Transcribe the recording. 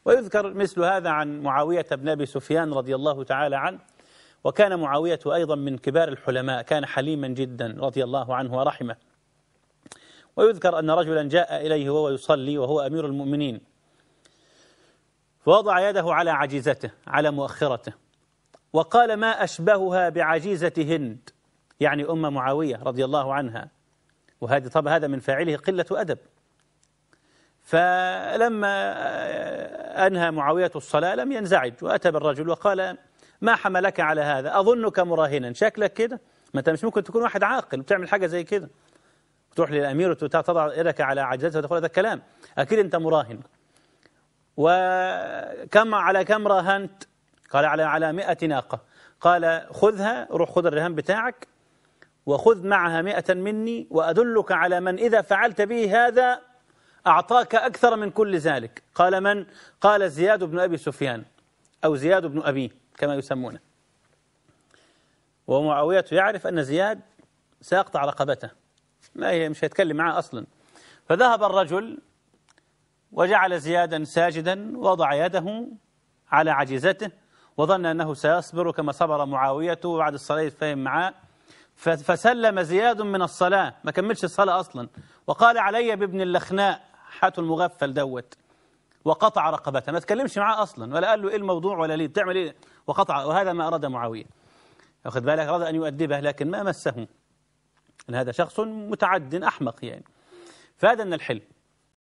ويذكر مثل هذا عن معاوية بن أبي سفيان رضي الله تعالى عنه. وكان معاوية أيضا من كبار الحلماء، كان حليما جدا رضي الله عنه ورحمه. ويذكر أن رجلا جاء إليه وهو يصلي وهو أمير المؤمنين، فوضع يده على عجيزته، على مؤخرته، وقال: ما أشبهها بعجيزة هند، يعني أم معاوية رضي الله عنها. وهذا طبعا هذا من فاعله قلة أدب. فلما أنهى معاوية الصلاة لم ينزعج، وأتى بالرجل وقال: ما حملك على هذا؟ أظنك مراهنا، شكلك كده، ما أنت مش ممكن تكون واحد عاقل وتعمل حاجة زي كده، تروح للأمير وتضع يدك على عجزته وتقول هذا الكلام، أكيد أنت مراهن. وكم على كم راهنت؟ قال على 100 ناقة. قال: خذها، روح خذ الرهان بتاعك وخذ معها 100 مني، وأدلك على من إذا فعلت به هذا أعطاك أكثر من كل ذلك. قال: من؟ قال: زياد بن أبي سفيان، أو زياد بن أبيه كما يسمونه. ومعاوية يعرف أن زياد سيقطع رقبته، مش هيتكلم معه أصلا. فذهب الرجل وجعل زيادا ساجدا، وضع يده على عجيزته، وظن أنه سيصبر كما صبر معاوية، وبعد الصلاة يتفاهم معاه. فسلم زياد من الصلاة، ما كملش الصلاة أصلا، وقال: علي بابن اللخناء، حات المغفل دوت، وقطع رقبته. ما تكلمش معاه أصلا، ولا قال له إيه الموضوع ولا ليه بتعمل إيه، وقطع. وهذا ما أراد معاوية، واخد بالك، أراد أن يؤدبه لكن ما مسه، إن هذا شخص متعد أحمق يعني. فهذا من الحلم.